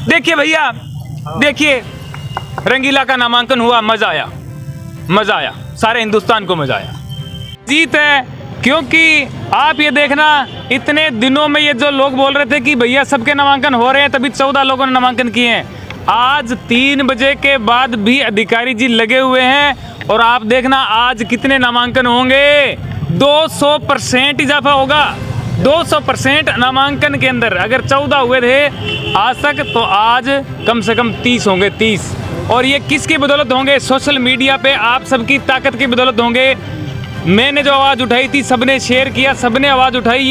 देखिए भैया, देखिए रंगीला का नामांकन हुआ, मजा आया, मजा आया, सारे हिंदुस्तान को मजा आया। जीत है, क्योंकि आप ये देखना, इतने दिनों में ये जो लोग बोल रहे थे कि भैया सबके नामांकन हो रहे हैं, तभी 14 लोगों ने नामांकन किए हैं। आज 3 बजे के बाद भी अधिकारी जी लगे हुए हैं और आप देखना आज कितने नामांकन होंगे। 200% इजाफा होगा, 200% नामांकन के अंदर। अगर 14 हुए थे आज तक, तो आज कम से कम 30 होंगे, 30। और ये किसकी बदौलत होंगे? सोशल मीडिया पे आप सबकी ताकत की बदौलत होंगे। मैंने जो आवाज़ उठाई थी, सबने शेयर किया, सबने आवाज़ उठाई,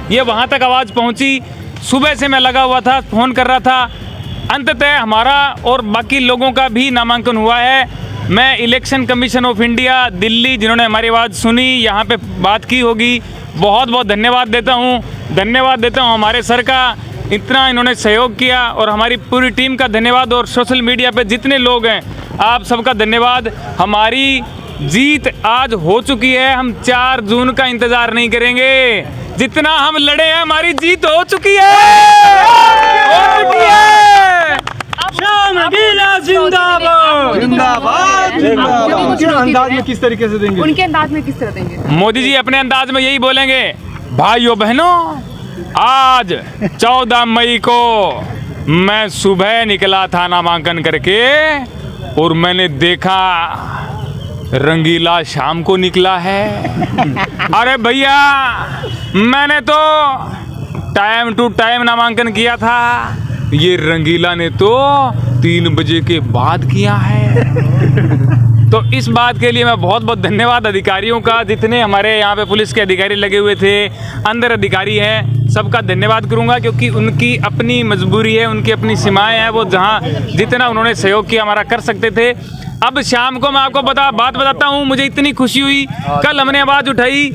ये वहाँ तक आवाज़ पहुँची। सुबह से मैं लगा हुआ था, फ़ोन कर रहा था। अंततः हमारा और बाकी लोगों का भी नामांकन हुआ है। मैं election commission of India Delhi, जिन्होंने हमारी आवाज़ सुनी, यहाँ पे बात की होगी, बहुत बहुत धन्यवाद देता हूँ। धन्यवाद देता हूँ हमारे सर का, इतना इन्होंने सहयोग किया, और हमारी पूरी टीम का धन्यवाद, और सोशल मीडिया पे जितने लोग हैं आप सबका धन्यवाद। हमारी जीत आज हो चुकी है, हम 4 जून का इंतज़ार नहीं करेंगे। जितना हम लड़े हैं हमारी जीत हो चुकी है, हो चुकी है। श्याम रंगीला जिंदाबाद जिंदाबाद जिंदाबाद। उनके अंदाज में किस तरीके से देंगे? उनके अंदाज में किस तरह देंगे? मोदी जी अपने अंदाज में यही बोलेंगे, भाइयों बहनों, आज 14 मई को मैं सुबह निकला था नामांकन करके, और मैंने देखा रंगीला शाम को निकला है। अरे भैया, मैंने तो टाइम टू टाइम नामांकन किया था, ये रंगीला ने तो 3 बजे के बाद किया है। तो इस बात के लिए मैं बहुत बहुत धन्यवाद अधिकारियों का, जितने हमारे यहाँ पे पुलिस के अधिकारी लगे हुए थे, अंदर अधिकारी हैं, सबका धन्यवाद करूँगा, क्योंकि उनकी अपनी मजबूरी है, उनकी अपनी सीमाएं हैं, वो जहाँ जितना उन्होंने सहयोग किया हमारा कर सकते थे। अब शाम को मैं आपको बात बताता हूँ, मुझे इतनी खुशी हुई। कल हमने आवाज़ उठाई,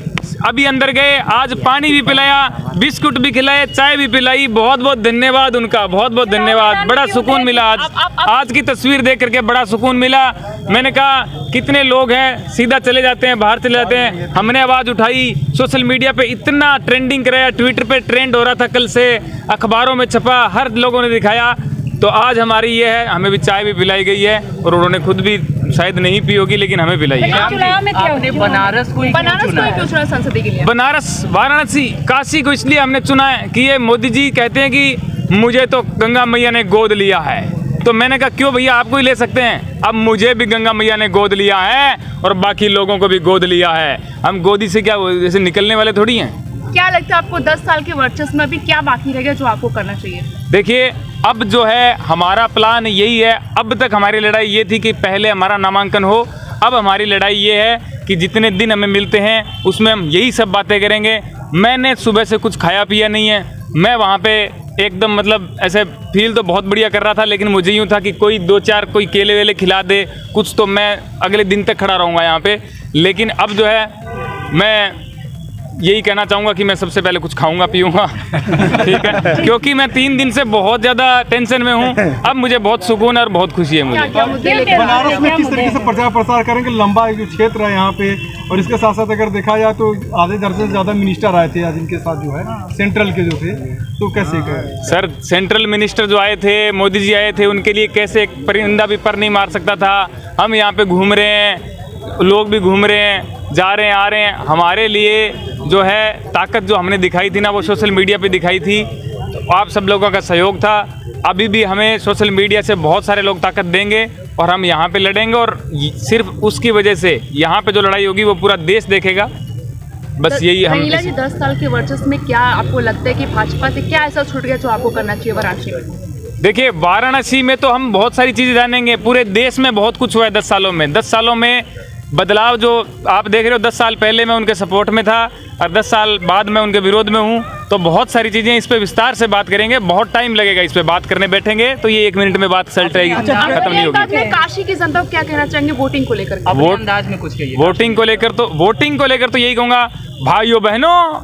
अभी अंदर गए, आज पानी भी पिलाया, बिस्कुट भी खिलाए, चाय भी पिलाई। बहुत बहुत धन्यवाद उनका, बहुत बहुत धन्यवाद। बड़ा सुकून मिला आज की तस्वीर देख करके, बड़ा सुकून मिला। मैंने कहा कितने लोग हैं सीधा चले जाते हैं, बाहर चले जाते हैं। हमने आवाज़ उठाई, सोशल मीडिया पे इतना ट्रेंडिंग कराया, ट्विटर पे ट्रेंड हो रहा था, कल से अखबारों में छपा, हर लोगों ने दिखाया। तो आज हमारी ये है, हमें भी चाय भी पिलाई गई है, और उन्होंने खुद भी शायद नहीं पी होगी, लेकिन हमें पिलाई है। आपने बनारस को क्यों चुना संसदीय के लिए? बनारस, वाराणसी, काशी को इसलिए हमने चुना है कि ये मोदी जी कहते हैं कि मुझे तो गंगा मैया ने गोद लिया है। तो मैंने कहा क्यों भैया, आपको ही ले सकते हैं। अब मुझे भी गंगा मैया ने गोद लिया है, और बाकी लोगों को भी गोद लिया है। हम गोदी से क्या जैसे निकलने वाले थोड़ी हैं। क्या लगता है आपको 10 साल के वर्चस्व में अभी क्या बाकी रह गया जो आपको करना चाहिए? देखिए, अब जो है हमारा प्लान यही है। अब तक हमारी लड़ाई ये थी कि पहले हमारा नामांकन हो, अब हमारी लड़ाई ये है कि जितने दिन हमें मिलते हैं उसमें हम यही सब बातें करेंगे। मैंने सुबह से कुछ खाया पिया नहीं है, मैं वहाँ पे एकदम मतलब ऐसे फील तो बहुत बढ़िया कर रहा था, लेकिन मुझे यूँ था कि कोई 2-4 कोई केले वेले खिला दे कुछ, तो मैं अगले दिन तक खड़ा रहूँगा यहाँ पे। लेकिन अब जो है मैं यही कहना चाहूँगा कि मैं सबसे पहले कुछ खाऊंगा पीऊँगा, ठीक है, क्योंकि मैं 3 दिन से बहुत ज़्यादा टेंशन में हूँ। अब मुझे बहुत सुकून और बहुत खुशी है मुझे। बनारस में किस तरीके से प्रचार प्रसार करेंगे? लंबा जो क्षेत्र है यहाँ पे, और इसके साथ साथ अगर देखा जाए तो आधे दर्जन से ज़्यादा मिनिस्टर आए थे आज इनके साथ, जो है सेंट्रल के जो थे, तो कैसे करें? सर, सेंट्रल मिनिस्टर जो आए थे, मोदी जी आए थे, उनके लिए कैसे एक परिंदा भी पर नहीं मार सकता था। हम यहाँ पे घूम रहे हैं, लोग भी घूम रहे हैं, जा रहे हैं, आ रहे हैं। हमारे लिए जो है ताकत जो हमने दिखाई थी ना, वो सोशल मीडिया पे दिखाई थी, तो आप सब लोगों का सहयोग था। अभी भी हमें सोशल मीडिया से बहुत सारे लोग ताकत देंगे, और हम यहाँ पे लड़ेंगे, और सिर्फ उसकी वजह से यहाँ पे जो लड़ाई होगी वो पूरा देश देखेगा। बस यही हम। रंगीला जी, 10 साल के वर्चस्व में क्या आपको लगता है कि भाजपा से क्या ऐसा छूट गया जो आपको करना चाहिए वाराणसी में? देखिए, वाराणसी में तो हम बहुत सारी चीज़ें जानेंगे। पूरे देश में बहुत कुछ हुआ है 10 सालों में। 10 सालों में बदलाव जो आप देख रहे हो, 10 साल पहले मैं उनके सपोर्ट में था, और 10 साल बाद मैं उनके विरोध में हूँ। तो बहुत सारी चीज़ें इस पे विस्तार से बात करेंगे, बहुत टाइम लगेगा इस पे बात करने बैठेंगे, तो ये 1 मिनट में बात सल्ट रहेगी, खत्म नहीं होगी। काशी की जनता को क्या कहना चाहेंगे वोटिंग को लेकर? अंदाज में कुछ कहिए। वोटिंग को लेकर तो यही कहूँगा, भाइयों बहनों,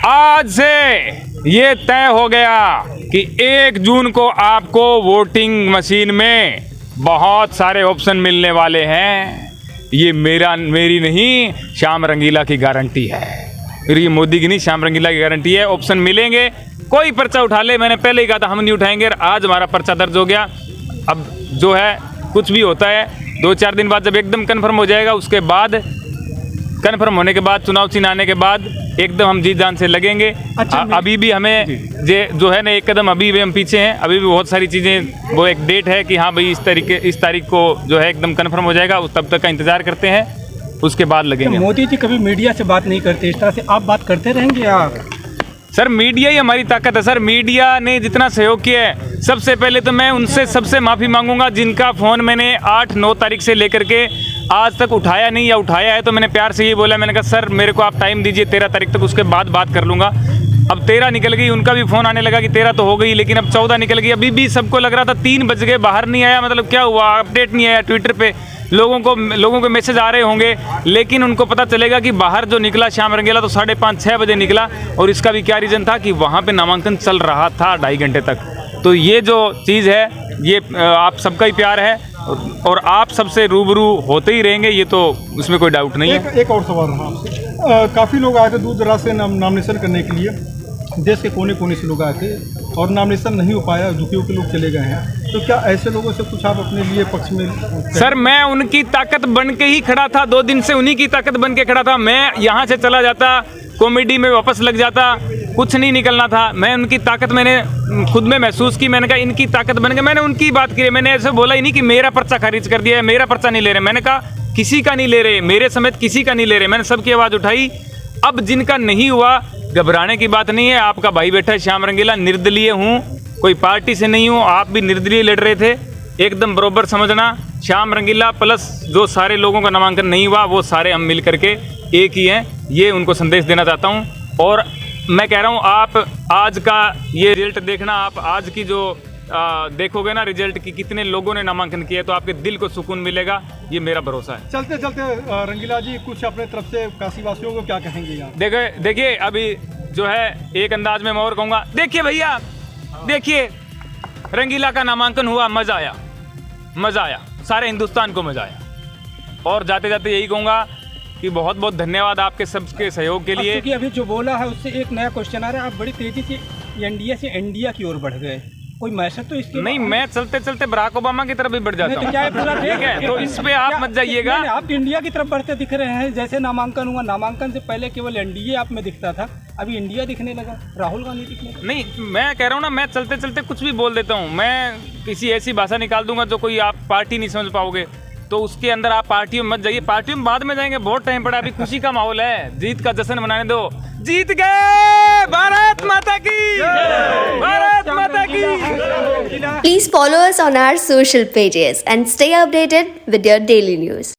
आज से ये तय हो गया कि 1 जून को आपको वोटिंग मशीन में बहुत सारे ऑप्शन मिलने वाले हैं। ये मेरी नहीं, श्याम रंगीला की गारंटी है। ये मोदी की नहीं, श्याम रंगीला की गारंटी है। ऑप्शन मिलेंगे, कोई पर्चा उठा ले, मैंने पहले ही कहा था हम नहीं उठाएंगे। आज हमारा पर्चा दर्ज हो गया। अब जो है कुछ भी होता है 2-4 दिन बाद जब एकदम कन्फर्म हो जाएगा, उसके बाद कन्फर्म होने के बाद चुनाव चिन्ह आने के बाद एकदम हम जी जान से लगेंगे। अच्छा, अभी भी हमें जो है ना एक कदम अभी भी हम पीछे हैं। अभी भी बहुत सारी चीज़ें, वो एक डेट है कि हाँ भाई इस तारीख को जो है एकदम कन्फर्म हो जाएगा, उस तब तक का इंतज़ार करते हैं, उसके बाद लगेंगे। मोदी जी कभी मीडिया से बात नहीं करते, इस तरह से आप बात करते रहेंगे या? सर मीडिया ही हमारी ताकत है सर। मीडिया ने जितना सहयोग किया है, सबसे पहले तो मैं उनसे सबसे माफ़ी मांगूंगा जिनका फ़ोन मैंने 8-9 तारीख से लेकर के आज तक उठाया नहीं, या उठाया है तो मैंने प्यार से ये बोला, मैंने कहा सर मेरे को आप टाइम दीजिए 13 तारीख तक, उसके बाद बात कर लूँगा। अब 13 निकल गई, उनका भी फ़ोन आने लगा कि 13 तो हो गई, लेकिन अब 14 निकल गई। अभी भी सबको लग रहा था 3 बज गए, बाहर नहीं आया, मतलब क्या हुआ, अपडेट नहीं आया ट्विटर पे। लोगों को मैसेज आ रहे होंगे, लेकिन उनको पता चलेगा कि बाहर जो निकला श्याम रंगीला तो 5:30-6 बजे निकला, और इसका भी क्या रीज़न था कि वहाँ पे नामांकन चल रहा था 2.5 घंटे तक। तो ये जो चीज़ है, ये आप सबका ही प्यार है, और आप सबसे रूबरू होते ही रहेंगे, ये तो उसमें कोई डाउट नहीं है। एक और सवाल रहा आपसे। काफ़ी लोग आए थे दूर दराज से नॉमिनेशन करने के लिए, देश के कोने कोने से लोग आए थे और नॉमिनेशन नहीं हो पाया, दुखियों के लोग चले गए हैं। तो क्या ऐसे लोगों से कुछ आप अपने लिए पक्ष में? सर मैं उनकी ताकत बन के ही खड़ा था, 2 दिन से उन्हीं की ताकत बन के खड़ा था। मैं यहाँ से चला जाता, कॉमेडी में वापस लग जाता, कुछ नहीं निकलना था। मैं उनकी ताकत मैंने खुद में महसूस की, मैंने कहा इनकी ताकत बन के मैंने उनकी बात की। मैंने ऐसे बोला ही नहीं कि मेरा पर्चा खारिज कर दिया है, मेरा पर्चा नहीं ले रहे। मैंने कहा किसी का नहीं ले रहे, मेरे समेत किसी का नहीं ले रहे। मैंने सबकी आवाज़ उठाई। अब जिनका नहीं हुआ, घबराने की बात नहीं है। आपका भाई बैठा है श्याम रंगीला, निर्दलीय हूँ, कोई पार्टी से नहीं हूँ। आप भी निर्दलीय लड़ रहे थे, एकदम बरोबर समझना। श्याम रंगीला प्लस जो सारे लोगों का नामांकन नहीं हुआ, वो सारे हम मिल करके एक ही हैं, ये उनको संदेश देना चाहता हूँ। और मैं कह रहा हूँ आप आज का ये रिजल्ट देखना, आप आज की जो देखोगे ना रिजल्ट की कितने लोगों ने नामांकन किया, तो आपके दिल को सुकून मिलेगा, ये मेरा भरोसा है। चलते चलते रंगीला जी कुछ अपने तरफ से काशी वासियों को क्या कहेंगे आप? देखिए अभी जो है एक अंदाज में मैं और कहूँगा, देखिए भैया, देखिए रंगीला का नामांकन हुआ, मज़ा आया, सारे हिंदुस्तान को मज़ा आया। और जाते जाते यही कहूँगा कि बहुत बहुत धन्यवाद आपके सबके सहयोग के लिए। क्योंकि अभी जो बोला है उससे एक नया क्वेश्चन आ रहा है, आप बड़ी तेजी से एनडीए से इंडिया की ओर बढ़ गए, कोई मैसेज तो इसके नहीं, मैं चलते चलते बराक ओबामा की तरफ भी बढ़ जाता हूँ, ठीक है? तो इस पे आप मत जाइएगा। आप इंडिया की तरफ बढ़ते दिख रहे हैं। जैसे नामांकन हुआ, नामांकन से पहले केवल एनडीए आप में दिखता था, अभी इंडिया दिखने लगा, राहुल गांधी दिखने लगा। नहीं, मैं कह रहा हूँ ना, मैं चलते चलते कुछ भी बोल देता हूँ। मैं किसी ऐसी भाषा निकाल दूंगा जो कोई आप पार्टी नहीं समझ पाओगे, तो उसके अंदर आप पार्टियों में मत जाइए। पार्टियों में बाद में जाएंगे, बहुत टाइम पड़ा, अभी खुशी का माहौल है, जीत का जश्न मनाने दो। जीत गए, भारत माता की, भारत माता की। Please follow us on our social pages and stay updated with your daily news.